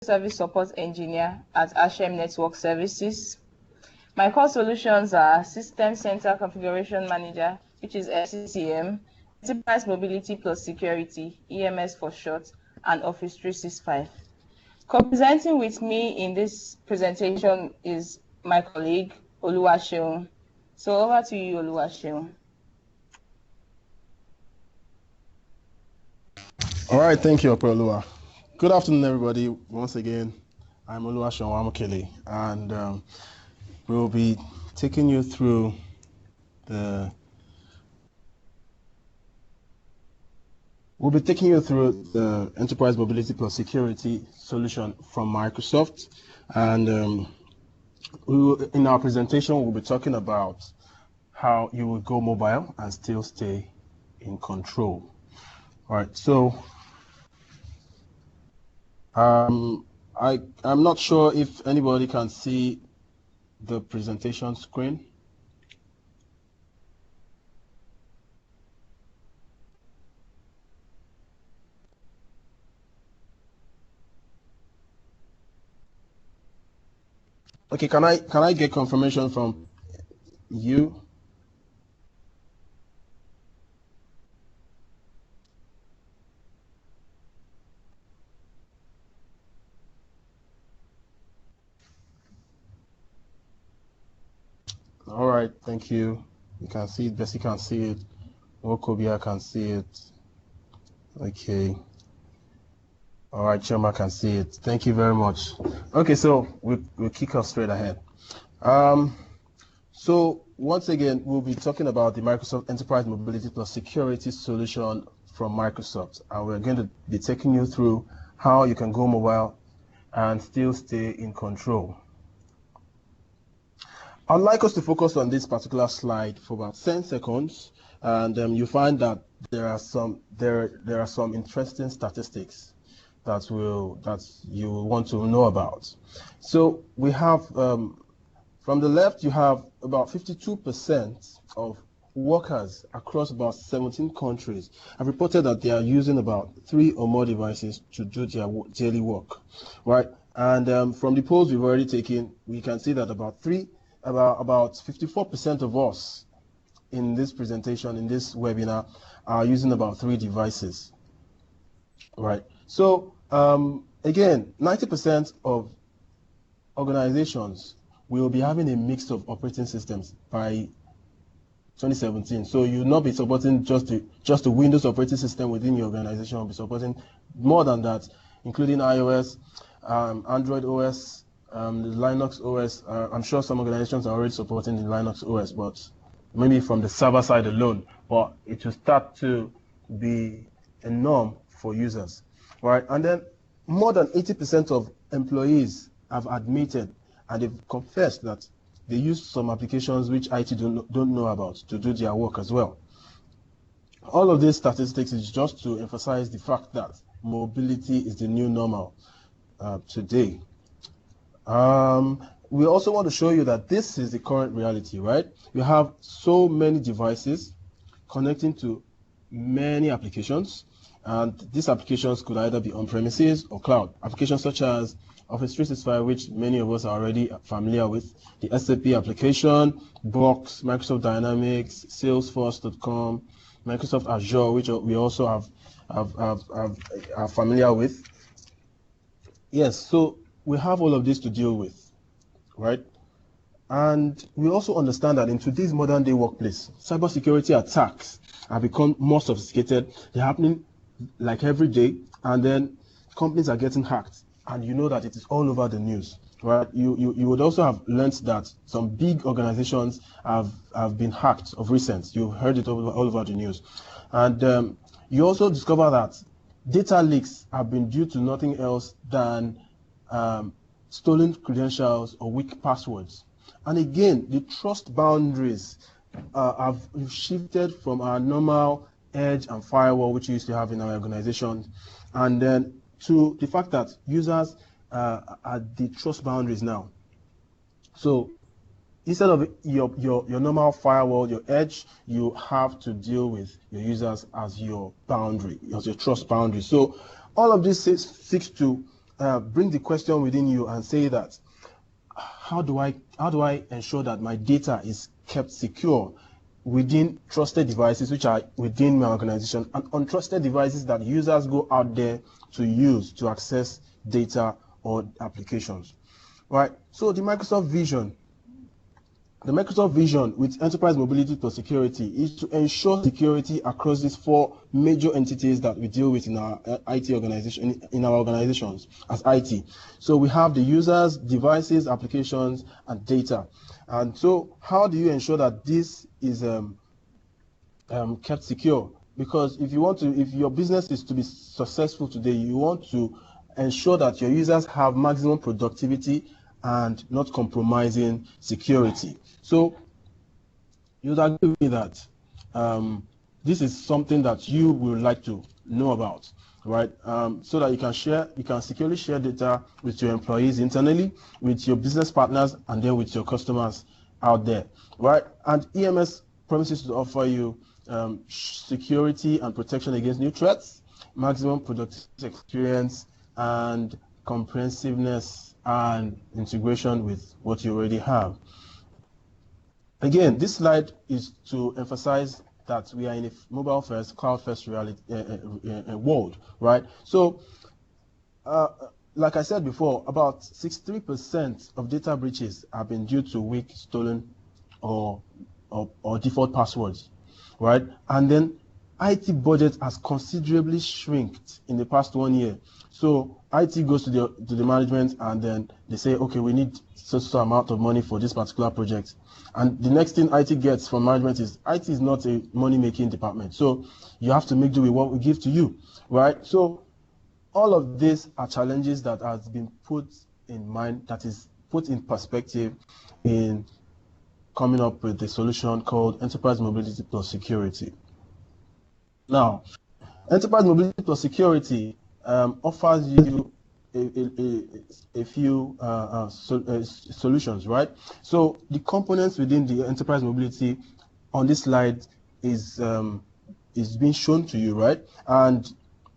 Service Support Engineer at Ha-Shem Network Services. My core solutions are System Center Configuration Manager, which is SCCM, Enterprise Mobility plus Security, EMS for short, and Office 365. Co-presenting with me in this presentation is my colleague, Oluwaseun. So over to you, Oluwaseun. All right, thank you, Opelua. Good afternoon, everybody. Once again, I'm Oluwaseun Wamukele, and we'll be taking you through the Enterprise Mobility plus Security solution from Microsoft. And in our presentation, we'll be talking about how you will go mobile and still stay in control. All right, so I'm not sure if anybody can see the presentation screen. Okay, can I get confirmation from you? All right, thank you. You can see it, Bessie can see it, Okobia can see it. Okay. All right, Chema can see it. Thank you very much. Okay, so we'll kick off straight ahead. So once again, we'll be talking about the Microsoft Enterprise Mobility plus Security solution from Microsoft, and we're going to be taking you through how you can go mobile and still stay in control. I'd like us to focus on this particular slide for about 10 seconds, and you find that there are some interesting statistics that you will want to know about. So we have from the left, you have about 52% of workers across about 17 countries have reported that they are using about 3 or more devices to do their daily work, right? And from the polls we've already taken, we can see that about 54% of us in this presentation, in this webinar, are using about 3 devices, right? So again, 90% of organizations will be having a mix of operating systems by 2017. So you'll not be supporting just the Windows operating system within your organization. You'll be supporting more than that, including iOS, Android OS, the Linux OS. I'm sure some organizations are already supporting the Linux OS, but maybe from the server side alone. But it will start to be a norm for users, right? And then more than 80% of employees have admitted and they've confessed that they use some applications which IT don't know about to do their work as well. All of these statistics is just to emphasize the fact that mobility is the new normal today. We also want to show you that this is the current reality, right? You have so many devices connecting to many applications, and these applications could either be on-premises or cloud. Applications such as Office 365, which many of us are already familiar with, the SAP application, Box, Microsoft Dynamics, Salesforce.com, Microsoft Azure, which we also are familiar with. Yes, so we have all of this to deal with, right? And we also understand that in today's modern day workplace, cybersecurity attacks have become more sophisticated. They're happening like every day, and then companies are getting hacked. And you know that it is all over the news, right? You would also have learned that some big organizations have been hacked of recent. You've heard it all over the news. And you also discover that data leaks have been due to nothing else than stolen credentials or weak passwords. And again, the trust boundaries have shifted from our normal edge and firewall, which we used to have in our organization, and then to the fact that users are the trust boundaries now. So instead of your normal firewall, your edge, you have to deal with your users as your boundary, as your trust boundary. So all of this seeks to bring the question within you and say that, how do I ensure that my data is kept secure within trusted devices which are within my organization, and untrusted devices that users go out there to use to access data or applications, right? So the Microsoft vision with enterprise mobility plus security is to ensure security across these four major entities that we deal with in our IT organization, in our organizations as IT. So we have the users, devices, applications, and data. And so how do you ensure that this is kept secure? Because if your business is to be successful today, you want to ensure that your users have maximum productivity and not compromising security. So you'd agree with me that this is something that you would like to know about, right? So that you can securely share data with your employees internally, with your business partners, and then with your customers out there, right? And EMS promises to offer you security and protection against new threats, maximum productive experience, and comprehensiveness and integration with what you already have. Again, this slide is to emphasize that we are in a mobile first, cloud first reality world, right? So, like I said before, about 63% of data breaches have been due to weak, stolen, or default passwords, right? And then IT budget has considerably shrinked in the past 1 year. So IT goes to the management, and then they say, okay, we need such amount of money for this particular project. And the next thing IT gets from management is, IT is not a money-making department. So you have to make do with what we give to you, right? So all of these are challenges that has been put in mind, that is put in perspective in coming up with a solution called Enterprise Mobility Plus Security. Now, Enterprise Mobility Plus Security offers you a few solutions, right? So the components within the enterprise mobility on this slide is being shown to you, right? And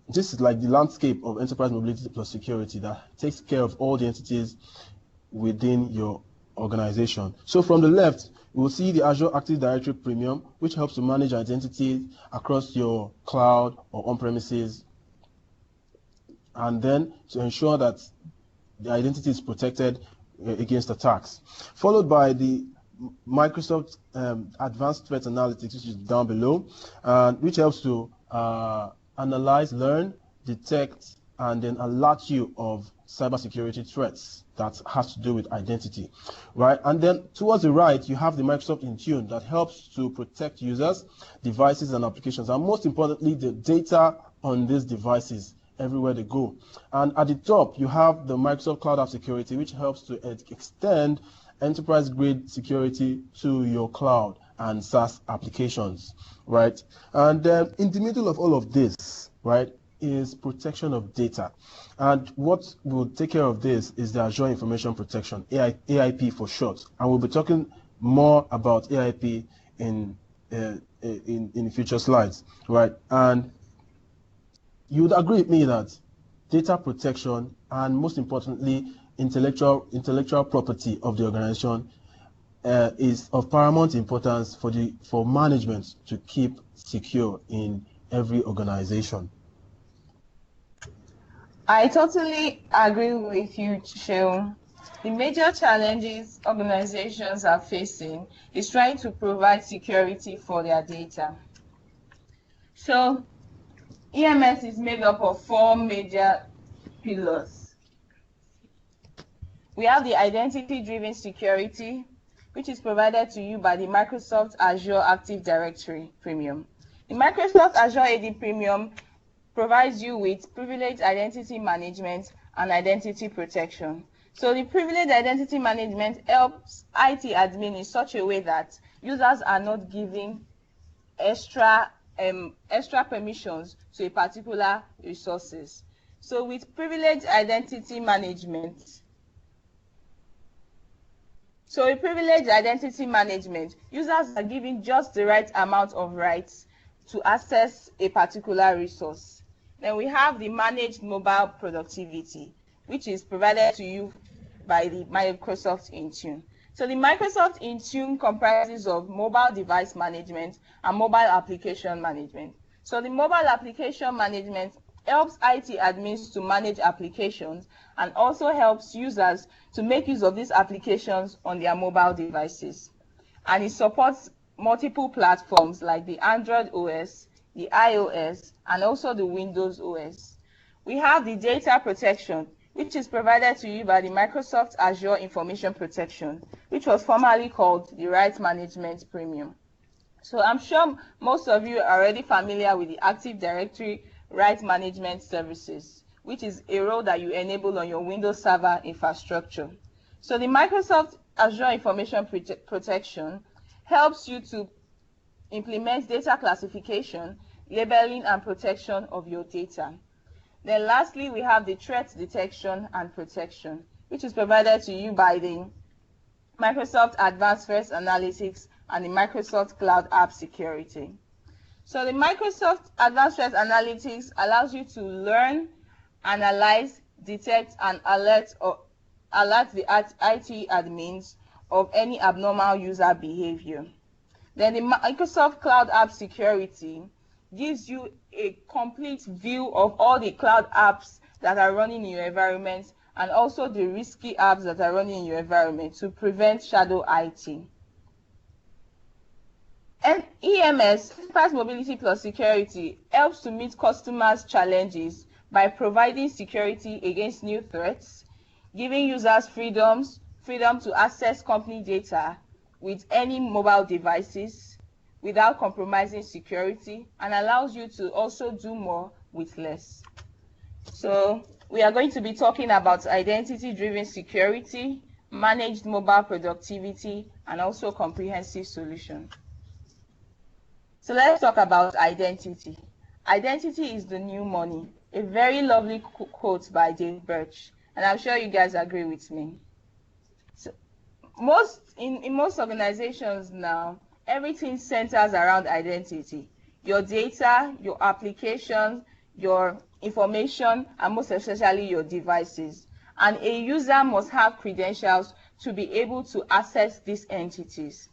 this is like the landscape of enterprise mobility plus security that takes care of all the entities within your organization. So from the left, you will see the Azure Active Directory Premium, which helps to manage identities across your cloud or on-premises, and then to ensure that the identity is protected against attacks. Followed by the Microsoft Advanced Threat Analytics, which is down below, which helps to analyze, learn, detect, and then alert you of cybersecurity threats that has to do with identity, right? And then towards the right, you have the Microsoft Intune that helps to protect users, devices, and applications, and most importantly, the data on these devices everywhere they go. And at the top, you have the Microsoft Cloud App Security, which helps to extend enterprise-grade security to your cloud and SaaS applications, right? And in the middle of all of this, right, is protection of data. And what will take care of this is the Azure Information Protection, AIP for short. And we'll be talking more about AIP in future slides, right? And you would agree with me that data protection and, most importantly, intellectual property of the organization is of paramount importance for management to keep secure in every organization. I totally agree with you, Sheung. The major challenges organizations are facing is trying to provide security for their data. So EMS is made up of four major pillars. We have the identity-driven security, which is provided to you by the Microsoft Azure Active Directory Premium. The Microsoft Azure AD Premium provides you with privileged identity management and identity protection. So the privileged identity management helps IT admin in such a way that users are not giving extra permissions to a particular resources. So with privileged identity management, users are given just the right amount of rights to access a particular resource. Then we have the managed mobile productivity, which is provided to you by the Microsoft Intune. So the Microsoft Intune comprises of mobile device management and mobile application management. So the mobile application management helps IT admins to manage applications and also helps users to make use of these applications on their mobile devices. And it supports multiple platforms like the Android OS, the iOS, and also the Windows OS. We have the data protection, which is provided to you by the Microsoft Azure Information Protection, which was formerly called the Right Management Premium. So I'm sure most of you are already familiar with the Active Directory Right Management Services, which is a role that you enable on your Windows Server infrastructure. So the Microsoft Azure Information Protection helps you to implement data classification, labeling, and protection of your data. Then lastly, we have the threat detection and protection, which is provided to you by the Microsoft Advanced Threat Analytics and the Microsoft Cloud App Security. So the Microsoft Advanced Threat Analytics allows you to learn, analyze, detect, and alert the IT admins of any abnormal user behavior. Then the Microsoft Cloud App Security gives you a complete view of all the cloud apps that are running in your environment and also the risky apps that are running in your environment to prevent shadow IT. And EMS, Enterprise Mobility Plus Security, helps to meet customers' challenges by providing security against new threats, giving users freedom to access company data with any mobile devices without compromising security, and allows you to also do more with less. So we are going to be talking about identity-driven security, managed mobile productivity, and also comprehensive solution. So let's talk about identity. Identity is the new money, a very lovely quote by Dave Birch, and I'm sure you guys agree with me. So in most organizations now, everything centers around identity. Your data, your applications, your information, and most especially your devices. And a user must have credentials to be able to access these entities.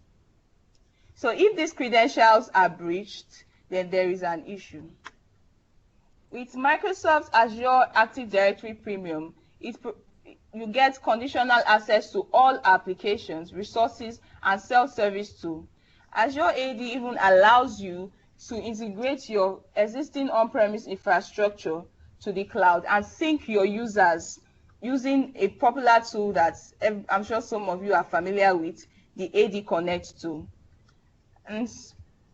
So if these credentials are breached, then there is an issue. With Microsoft Azure Active Directory Premium, you get conditional access to all applications, resources, and self-service tools. Azure AD even allows you to integrate your existing on-premise infrastructure to the cloud and sync your users using a popular tool that I'm sure some of you are familiar with, the AD Connect tool. And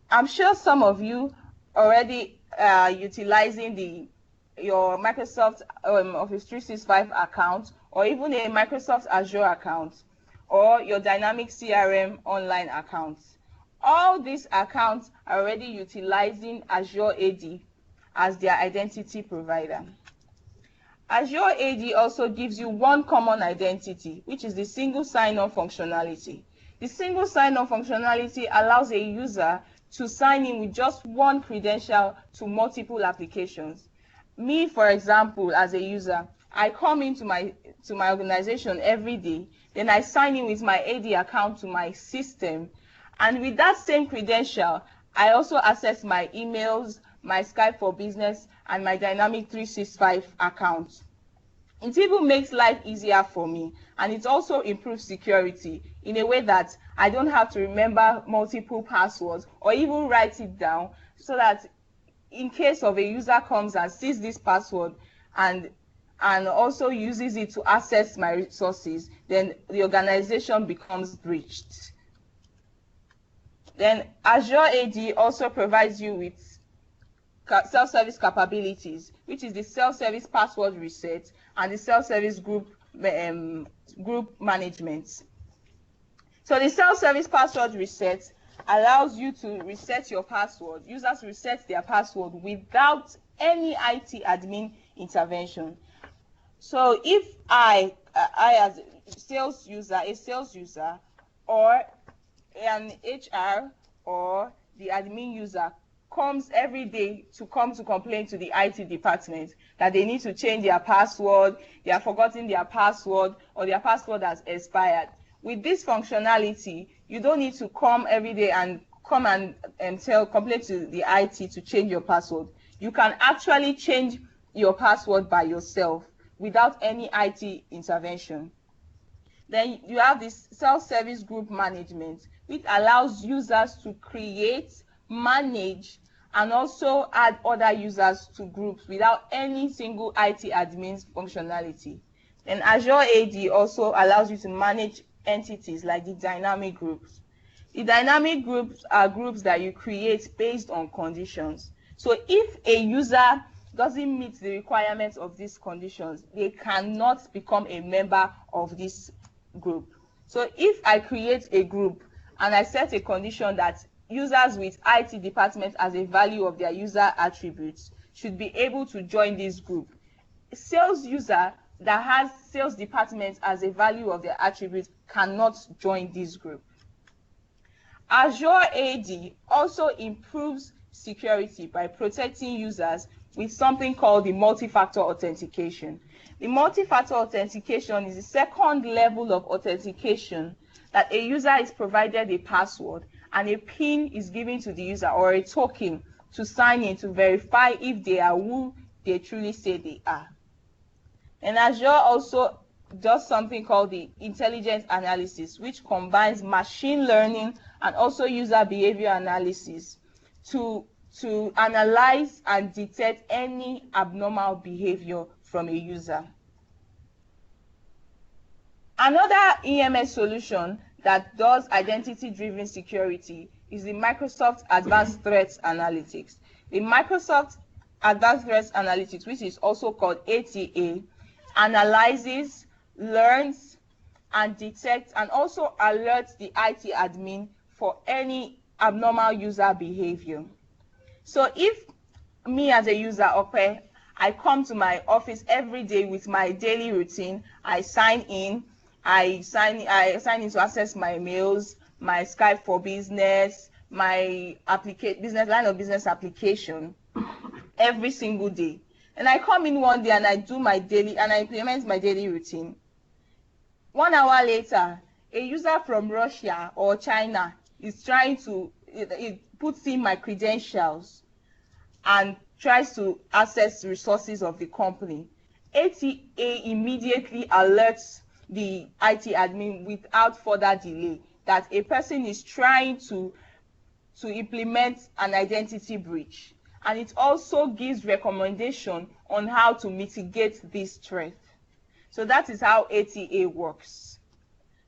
I'm sure some of you already are utilizing your Microsoft Office 365 account, or even a Microsoft Azure account, or your Dynamic CRM online account. All these accounts are already utilizing Azure AD as their identity provider. Azure AD also gives you one common identity, which is the single sign-on functionality. The single sign-on functionality allows a user to sign in with just one credential to multiple applications. Me, for example, as a user, I come into my organization every day, then I sign in with my AD account to my system, and with that same credential, I also access my emails, my Skype for Business, and my Dynamic 365 account. It even makes life easier for me, and it also improves security in a way that I don't have to remember multiple passwords or even write it down, so that in case of a user comes and sees this password and also uses it to access my resources, then the organization becomes breached. Then Azure AD also provides you with self-service capabilities, which is the self-service password reset and the self-service group management. So the self-service password reset allows you to reset your password. Users reset their password without any IT admin intervention. So if I as a sales user, or an HR or the admin user comes every day to complain to the IT department that they need to change their password, they have forgotten their password, or their password has expired. With this functionality, you don't need to come every day and complain to the IT to change your password. You can actually change your password by yourself without any IT intervention. Then you have this self-service group management, which allows users to create, manage, and also add other users to groups without any single IT admin's functionality. Then Azure AD also allows you to manage entities like the dynamic groups. The dynamic groups are groups that you create based on conditions. So if a user doesn't meet the requirements of these conditions, they cannot become a member of this group. So if I create a group and I set a condition that users with IT department as a value of their user attributes should be able to join this group, a sales user that has sales department as a value of their attributes cannot join this group. Azure AD also improves security by protecting users with something called the multi-factor authentication. The multi-factor authentication is the second level of authentication that a user is provided a password and a PIN is given to the user, or a token, to sign in to verify if they are who they truly say they are. And Azure also does something called the intelligence analysis, which combines machine learning and also user behavior analysis to analyze and detect any abnormal behavior from a user. Another EMS solution that does identity-driven security is the Microsoft Advanced Threat Analytics. The Microsoft Advanced Threat Analytics, which is also called ATA, analyzes, learns, and detects, and also alerts the IT admin for any abnormal user behavior. So if me as a user, okay, I come to my office every day with my daily routine, I sign in to access my mails, my Skype for business, my business application every single day. And I come in one day and I implement my daily routine. 1 hour later, a user from Russia or China is trying to, it puts in my credentials and tries to access resources of the company. ATA immediately alerts the IT admin without further delay that a person is trying to implement an identity breach. And it also gives recommendation on how to mitigate this threat. So that is how ATA works.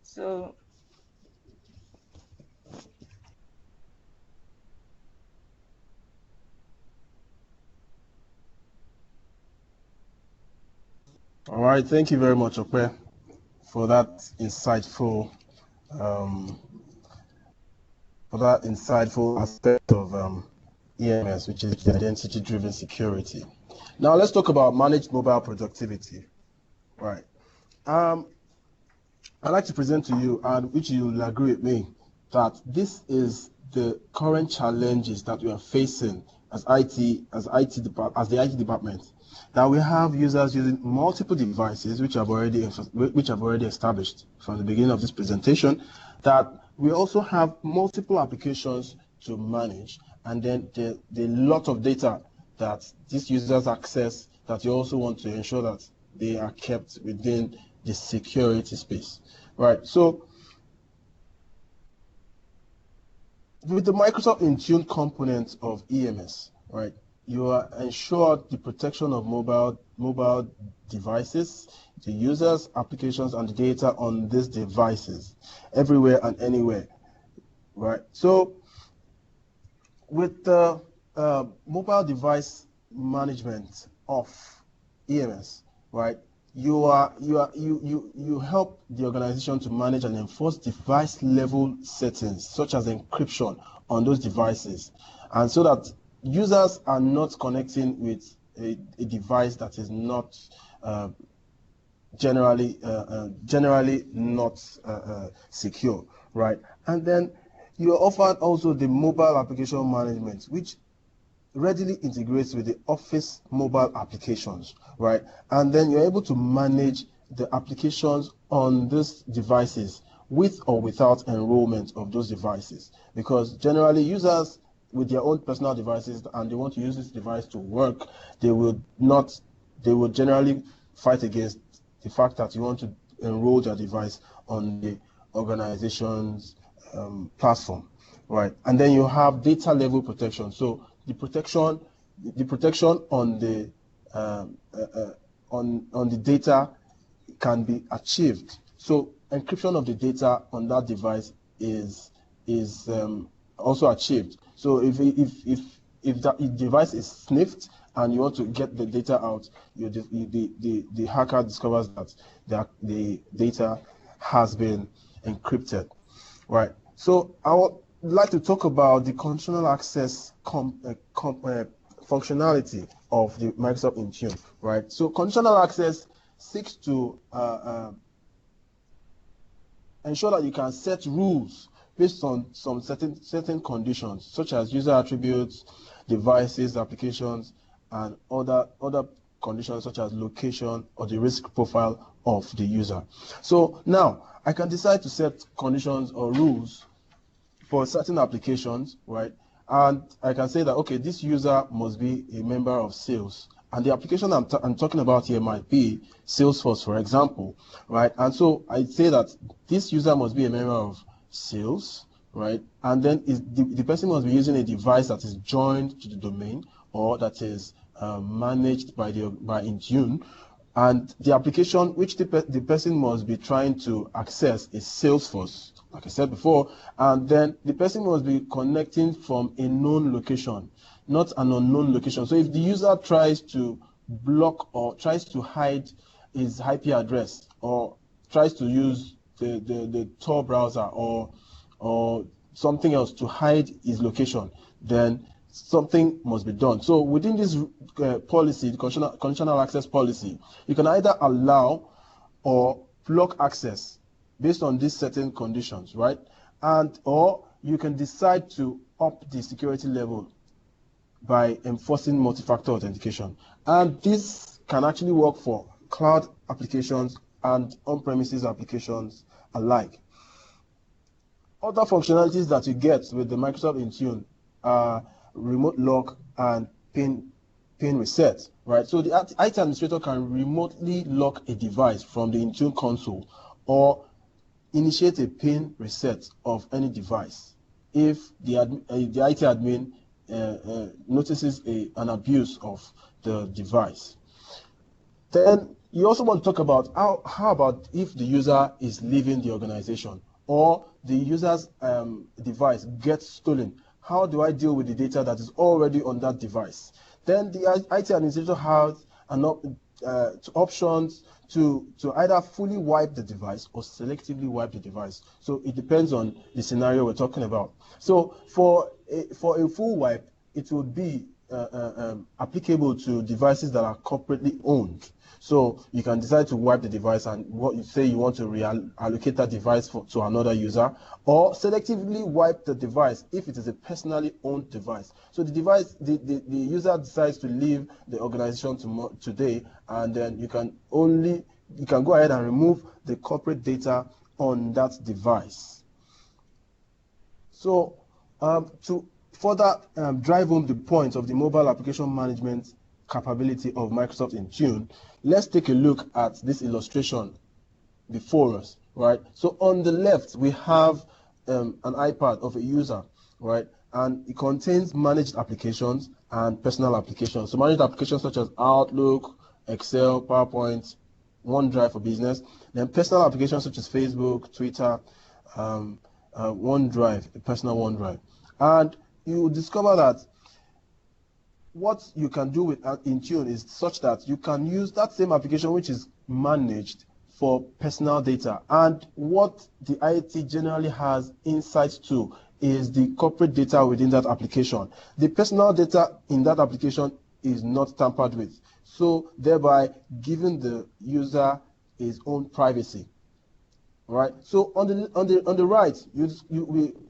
So all right, thank you very much, Okwe, for that insightful aspect of EMS, which is identity-driven security. Now let's talk about managed mobile productivity. Right. I'd like to present to you, and which you will agree with me, that this is the current challenges that we are facing as the IT department. That we have users using multiple devices, which I've already established from the beginning of this presentation. That we also have multiple applications to manage, and then the lot of data that these users access, that you also want to ensure that they are kept within the security space, right? So with the Microsoft Intune component of EMS, right, you are ensured the protection of mobile devices, the users, applications, and the data on these devices, everywhere and anywhere, right? So with the mobile device management of EMS, right, you help the organization to manage and enforce device level settings such as encryption on those devices, and so that users are not connecting with a device that is not generally not secure, right? And then you offer also the mobile application management, which readily integrates with the Office mobile applications, right? And then you're able to manage the applications on these devices with or without enrollment of those devices, because generally users with their own personal devices and they want to use this device to work, they will generally fight against the fact that you want to enroll their device on the organization's platform, right? And then you have data level protection. So the protection on the on the data can be achieved. So encryption of the data on that device is also achieved. So if the device is sniffed and you want to get the data out, the hacker discovers that the data has been encrypted, right? So I would like to talk about the conditional access functionality of the Microsoft Intune, right? So conditional access seeks to ensure that you can set rules based on some certain conditions, such as user attributes, devices, applications, and other conditions such as location or the risk profile of the user. So now I can decide to set conditions or rules for certain applications, right? And I can say that, okay, this user must be a member of sales. And the application I'm talking about here might be Salesforce, for example, right? And so I say that this user must be a member of sales, right? And then the person must be using a device that is joined to the domain or that is managed by Intune. And the application which the person must be trying to access is Salesforce, like I said before. And then the person must be connecting from a known location, not an unknown location. So if the user tries to block or tries to hide his IP address or tries to use the Tor browser or something else to hide his location, then something must be done. So within this policy, the conditional access policy, you can either allow or block access based on these certain conditions, right? And or you can decide to up the security level by enforcing multi-factor authentication. And this can actually work for cloud applications and on-premises applications alike. Other functionalities that you get with the Microsoft Intune are remote lock and pin reset, right? So the IT administrator can remotely lock a device from the Intune console or initiate a pin reset of any device if the IT admin notices an abuse of the device. Then you also want to talk about how about if the user is leaving the organization or the user's device gets stolen. How do I deal with the data that is already on that device? Then the IT administrator has options to either fully wipe the device or selectively wipe the device. So it depends on the scenario we're talking about. So for a full wipe, it would be applicable to devices that are corporately owned. So you can decide to wipe the device and what you say you want to reallocate that device to another user, or selectively wipe the device if it is a personally owned device. So the device, the user decides to leave the organization today, and then you can go ahead and remove the corporate data on that device. So to further drive home the point of the mobile application management capability of Microsoft Intune, let's take a look at this illustration before us, right? So on the left, we have an iPad of a user, right? And it contains managed applications and personal applications. So managed applications such as Outlook, Excel, PowerPoint, OneDrive for business. Then personal applications such as Facebook, Twitter, OneDrive, the personal OneDrive. And you will discover that what you can do with Intune is such that you can use that same application which is managed for personal data. And what the IT generally has insight to is the corporate data within that application. The personal data in that application is not tampered with, so thereby giving the user his own privacy. Right. So on the right,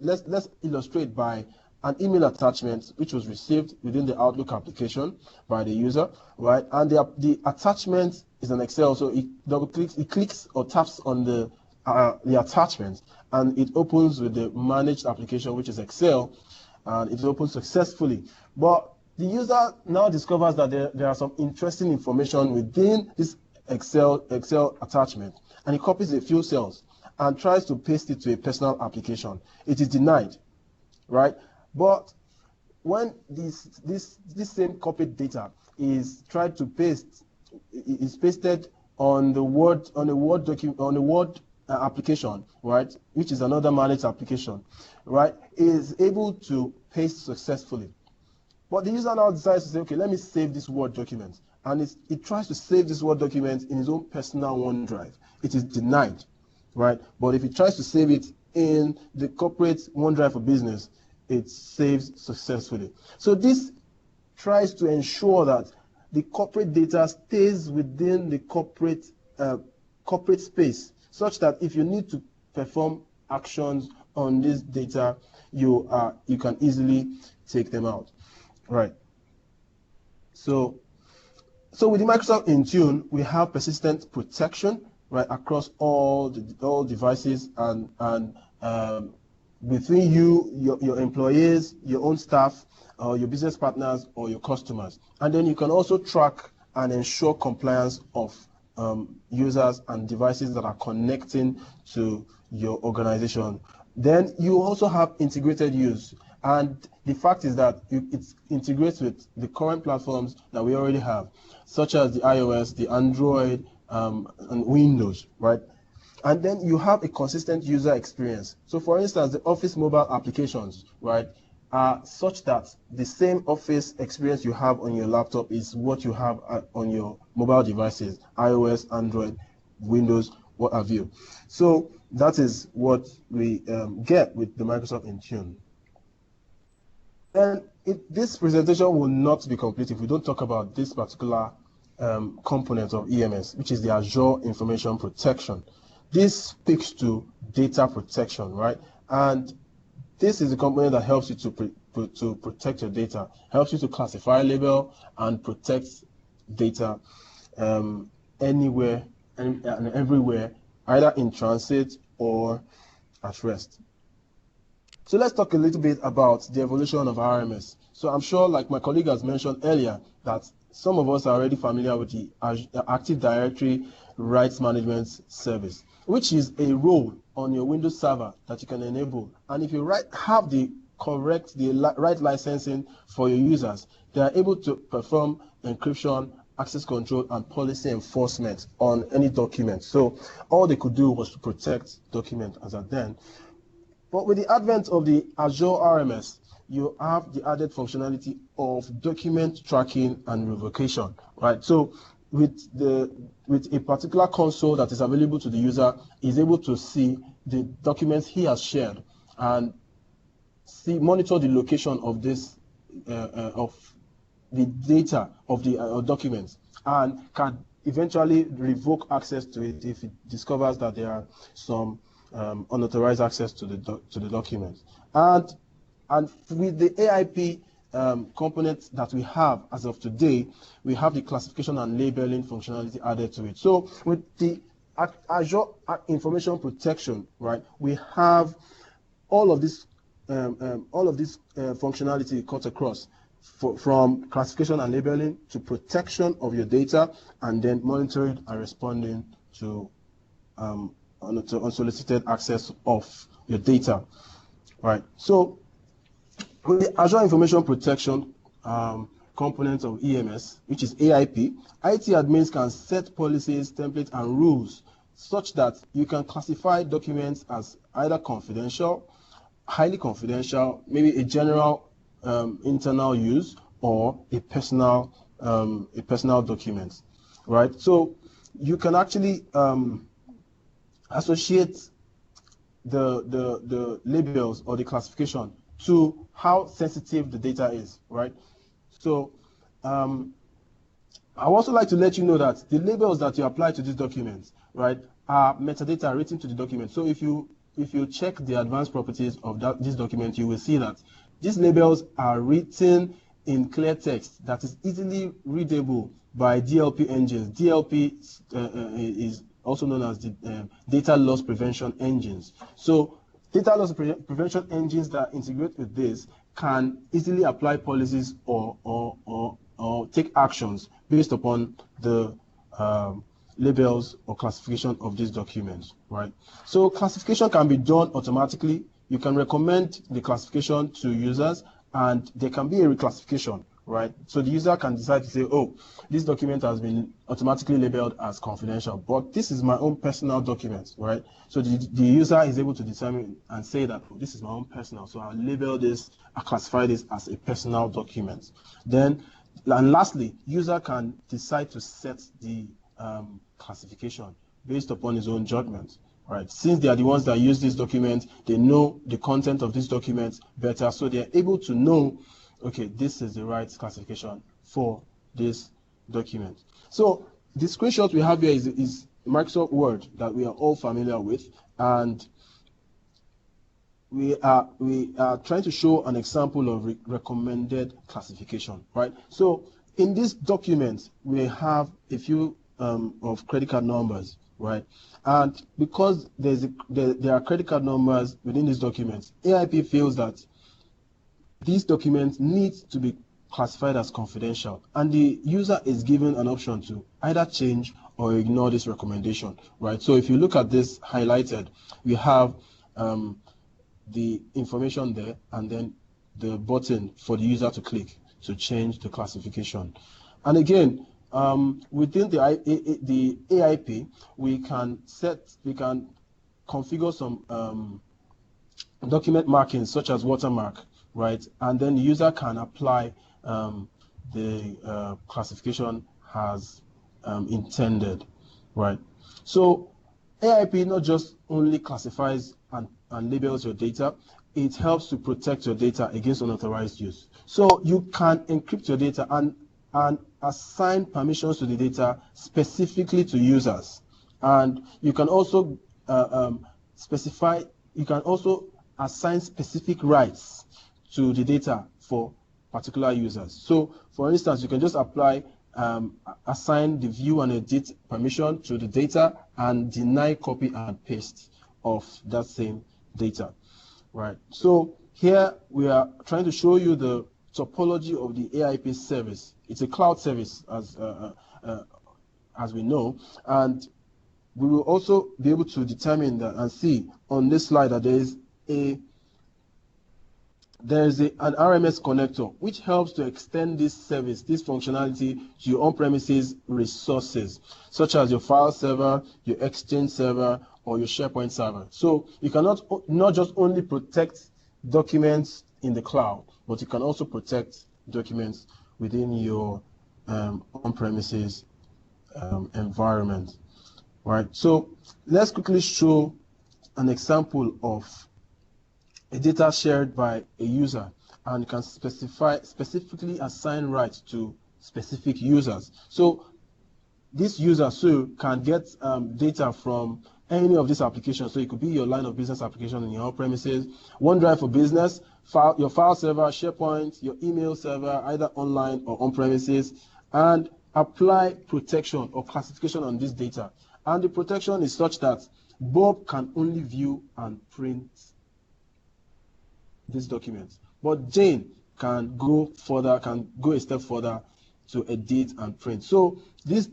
let's illustrate by an email attachment which was received within the Outlook application by the user, right? And the attachment is an Excel, so it clicks or taps on the attachment, and it opens with the managed application, which is Excel, and it opens successfully. But the user now discovers that there are some interesting information within this Excel attachment, and he copies a few cells and tries to paste it to a personal application. It is denied, right? But when this same copied data is tried to is pasted on a Word application, right, which is another managed application, right, is able to paste successfully. But the user now decides to say, okay, let me save this Word document, and it tries to save this Word document in his own personal OneDrive. It is denied, right? But if he tries to save it in the corporate OneDrive for Business, it saves successfully. So this tries to ensure that the corporate data stays within the corporate space, such that if you need to perform actions on this data, you can easily take them out, right? So with the Microsoft Intune, we have persistent protection, right, across all devices, and between your employees, your own staff, your business partners, or your customers. And then you can also track and ensure compliance of users and devices that are connecting to your organization. Then you also have integrated use. And the fact is that it integrates with the current platforms that we already have, such as the iOS, the Android, and Windows, right? And then you have a consistent user experience. So for instance, the Office mobile applications, right, are such that the same Office experience you have on your laptop is what you have on your mobile devices, iOS, Android, Windows, what have you. So that is what we get with the Microsoft Intune. And this presentation will not be complete if we don't talk about this particular component of EMS, which is the Azure Information Protection. This speaks to data protection, right? And this is a component that helps you to protect your data, helps you to classify, label, and protect data anywhere and everywhere, either in transit or at rest. So let's talk a little bit about the evolution of RMS. So I'm sure, like my colleague has mentioned earlier, that some of us are already familiar with the Active Directory Rights Management Service, which is a role on your Windows server that you can enable. And if you have the right licensing for your users, they are able to perform encryption, access control, and policy enforcement on any document. So all they could do was to protect document as at then. But with the advent of the Azure RMS, you have the added functionality of document tracking and revocation, right? So with a particular console that is available to the user, is able to see the documents he has shared and monitor the location of this of the data of the documents, and can eventually revoke access to it if it discovers that there are some unauthorized access to the documents. And with the AIP component that we have as of today, we have the classification and labeling functionality added to it. So with the Azure Information Protection, right, we have all of this functionality cut across, from classification and labeling to protection of your data, and then monitoring and responding to unsolicited access of your data, right? So with the Azure Information Protection component of EMS, which is AIP, IT admins can set policies, templates, and rules such that you can classify documents as either confidential, highly confidential, maybe a general internal use, or a personal document, right? So you can actually associate the labels or the classification to how sensitive the data is, right? So I would also like to let you know that the labels that you apply to these documents, right, are metadata written to the document. So if you check the advanced properties of this document, you will see that These labels are written in clear text that is easily readable by DLP engines. DLP is also known as the data loss prevention engines. So data loss prevention engines that integrate with this can easily apply policies or take actions based upon the labels or classification of these documents, right? So classification can be done automatically. You can recommend the classification to users, and there can be a reclassification, right? So the user can decide to say, oh, this document has been automatically labeled as confidential, but this is my own personal document, right? So the user is able to determine and say that, oh, this is my own personal, so I'll label this, I'll classify this as a personal document. Then, and lastly, user can decide to set the classification based upon his own judgment. Right. Since they are the ones that use this document, they know the content of this document better, so they are able to know, okay, this is the right classification for this document. So the screenshot we have here is Microsoft Word that we are all familiar with, and we are trying to show an example of recommended classification. Right. So in this document, we have a few of credit card numbers. Right, and because there are credit card numbers within these documents, AIP feels that these documents need to be classified as confidential, and the user is given an option to either change or ignore this recommendation. Right, so if you look at this highlighted, we have the information there, and then the button for the user to click to change the classification. And again, within the AIP, we can configure some document markings such as watermark, right? And then the user can apply the classification as intended, right? So AIP not just only classifies and labels your data, it helps to protect your data against unauthorized use. So you can encrypt your data and assign permissions to the data specifically to users, and you can also assign specific rights to the data for particular users. So for instance, you can just assign the view and edit permission to the data and deny copy and paste of that same data, right? So here we are trying to show you the topology of the AIP service. It's a cloud service, as we know, and we will also be able to determine that and see on this slide that there is an RMS connector which helps to extend this service, this functionality, to your on-premises resources, such as your file server, your Exchange server, or your SharePoint server. So you cannot not just only protect documents in the cloud, but you can also protect documents within your on-premises environment, right? So let's quickly show an example of a data shared by a user, and you can specifically assign rights to specific users. So this user can get data from any of these applications. So it could be your line of business application in your on-premises, OneDrive for business, your file server, SharePoint, your email server, either online or on-premises, and apply protection or classification on this data. And the protection is such that Bob can only view and print these documents, but Jane can go a step further to edit and print. So this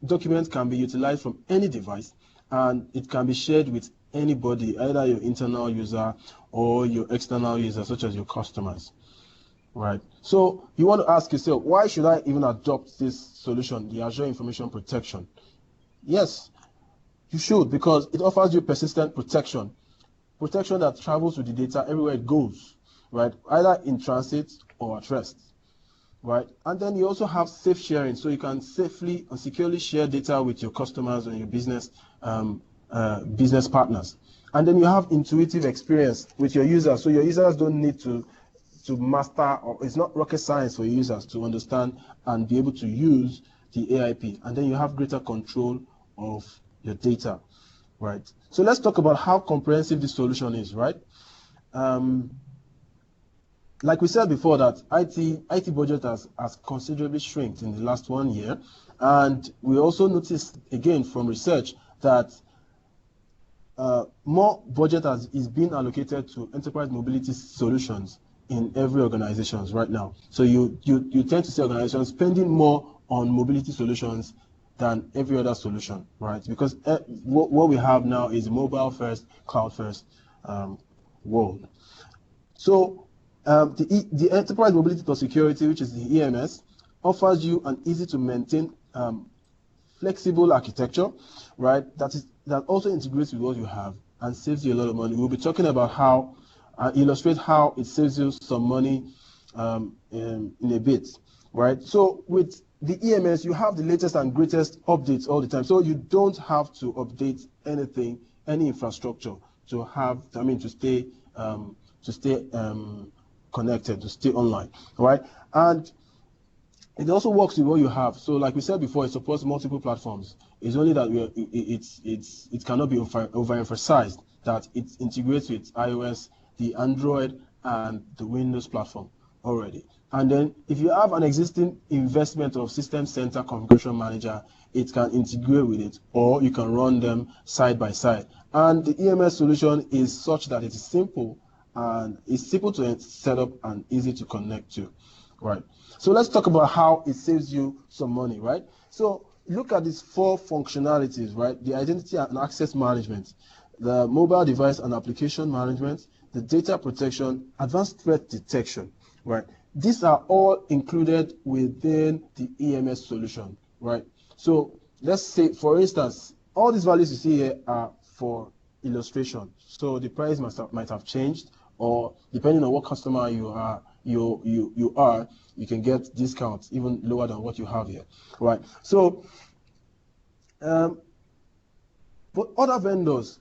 document can be utilized from any device, and it can be shared with anybody, either your internal user or your external user, such as your customers, right? So you want to ask yourself, why should I even adopt this solution, the Azure Information Protection? Yes, you should, because it offers you persistent protection that travels with the data everywhere it goes, right? Either in transit or at rest, right? And then you also have safe sharing, so you can safely and securely share data with your customers and your business partners. And then you have intuitive experience with your users, so your users don't need to master, or it's not rocket science for users to understand and be able to use the AIP. And then you have greater control of your data, right? So let's talk about how comprehensive this solution is, right? like we said before, that IT budget has considerably shrinked in the last 1 year, and we also noticed again from research that more budget is being allocated to enterprise mobility solutions in every organizations right now. So you tend to see organizations spending more on mobility solutions than every other solution, right? Because what we have now is mobile first, cloud first world. So the enterprise mobility plus security, which is the EMS, offers you an easy to maintain flexible architecture, right? That also integrates with what you have and saves you a lot of money. We'll be talking about how illustrate how it saves you some money in a bit, right? So with the EMS, you have the latest and greatest updates all the time. So you don't have to update anything, any infrastructure to stay connected, to stay online, right? And it also works with what you have. So like we said before, it supports multiple platforms. It's only that it cannot be overemphasized that it integrates with iOS, the Android, and the Windows platform already. And then if you have an existing investment of System Center Configuration Manager, it can integrate with it, or you can run them side by side. And the EMS solution is such that it is simple, and it's simple to set up and easy to connect to, right? So let's talk about how it saves you some money, right? So look at these 4 functionalities, right? The identity and access management, the mobile device and application management, the data protection, advanced threat detection, right? These are all included within the EMS solution, right? So let's say, for instance, all these values you see here are for illustration. So the price might have changed, or depending on what customer you are, you can get discounts even lower than what you have here, right? So, but other vendors,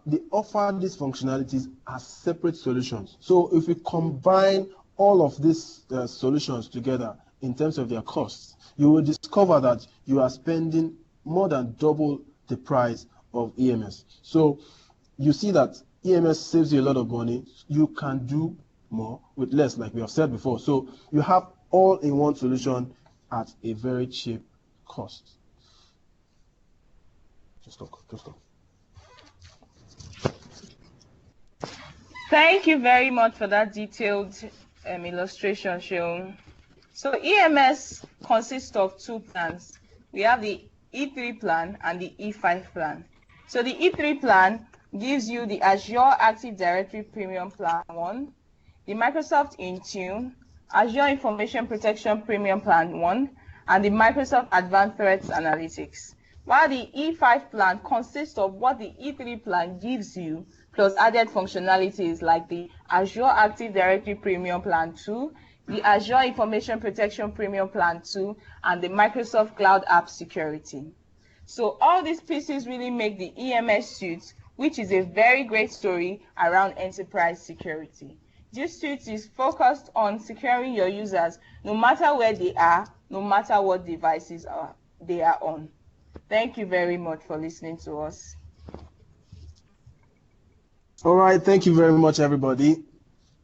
they offer these functionalities as separate solutions. So if we combine all of these solutions together in terms of their costs, you will discover that you are spending more than double the price of EMS. So you see that EMS saves you a lot of money. You can do more with less, like we have said before. So you have all-in-one solution at a very cheap cost. Just talk. Thank you very much for that detailed illustration, Seun. So EMS consists of 2 plans. We have the E3 plan and the E5 plan. So the E3 plan gives you the Azure Active Directory Premium Plan 1, the Microsoft Intune, Azure Information Protection Premium Plan 1, and the Microsoft Advanced Threat Analytics. While the E5 plan consists of what the E3 plan gives you, plus added functionalities like the Azure Active Directory Premium Plan 2, the Azure Information Protection Premium Plan 2, and the Microsoft Cloud App Security. So all these pieces really make the EMS suite, which is a very great story around enterprise security. This suite is focused on securing your users no matter where they are, no matter what devices they are on. Thank you very much for listening to us. All right, thank you very much, everybody.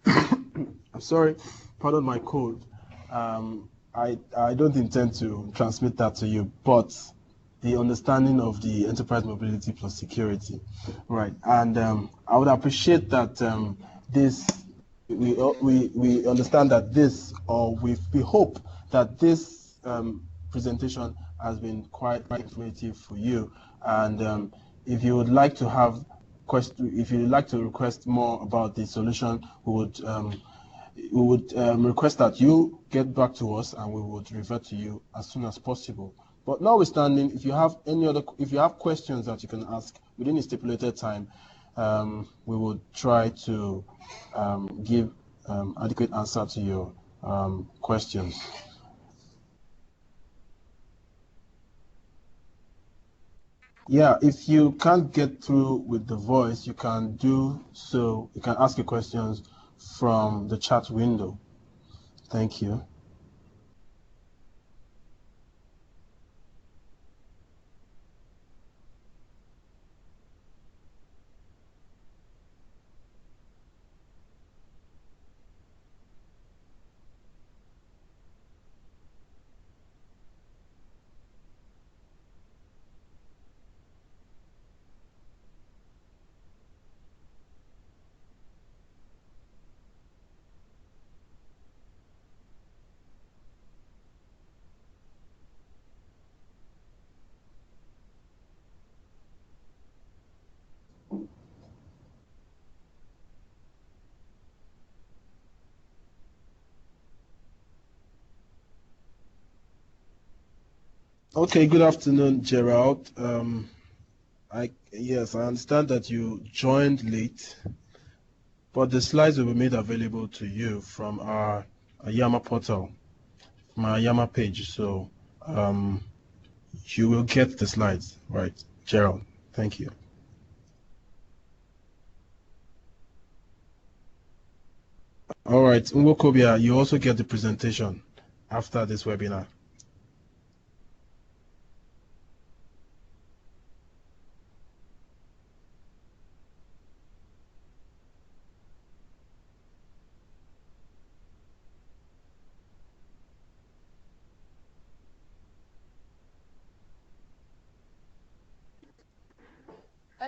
I'm sorry, pardon my cold. I don't intend to transmit that to you, but the understanding of the enterprise mobility plus security, right? And I would appreciate that we understand that this, or we hope that this presentation has been quite informative for you. And if you would like to have if you'd like to request more about the solution, we would request that you get back to us, and we would revert to you as soon as possible. But notwithstanding, if you have questions that you can ask within a stipulated time, we would try to give adequate answer to your questions. Yeah, if you can't get through with the voice, you can do so. You can ask your questions from the chat window. Thank you. Okay, good afternoon, Gerald. Yes, I understand that you joined late, but the slides will be made available to you from our Yama portal, from our Yama page. So you will get the slides, right, Gerald? Thank you. All right, Nwokobia, you also get the presentation after this webinar.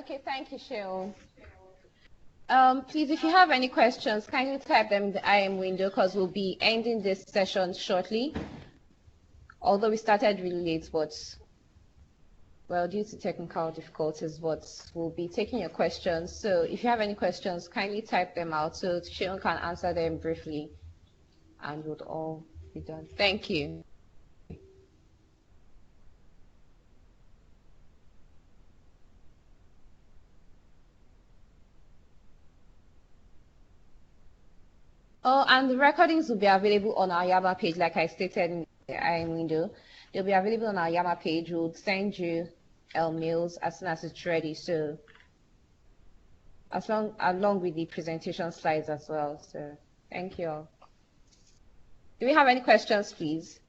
Okay, thank you, Sheol. Please, if you have any questions, kindly type them in the IM window because we'll be ending this session shortly. Although we started really late, but well, due to technical difficulties, but we'll be taking your questions. So if you have any questions, kindly type them out so Sheol can answer them briefly, and we'll all be done. Thank you. Oh, and the recordings will be available on our Yama page, like I stated in the IM window. They'll be available on our Yama page. We'll send you mails as soon as it's ready. So along with the presentation slides as well. So thank you all. Do we have any questions, please?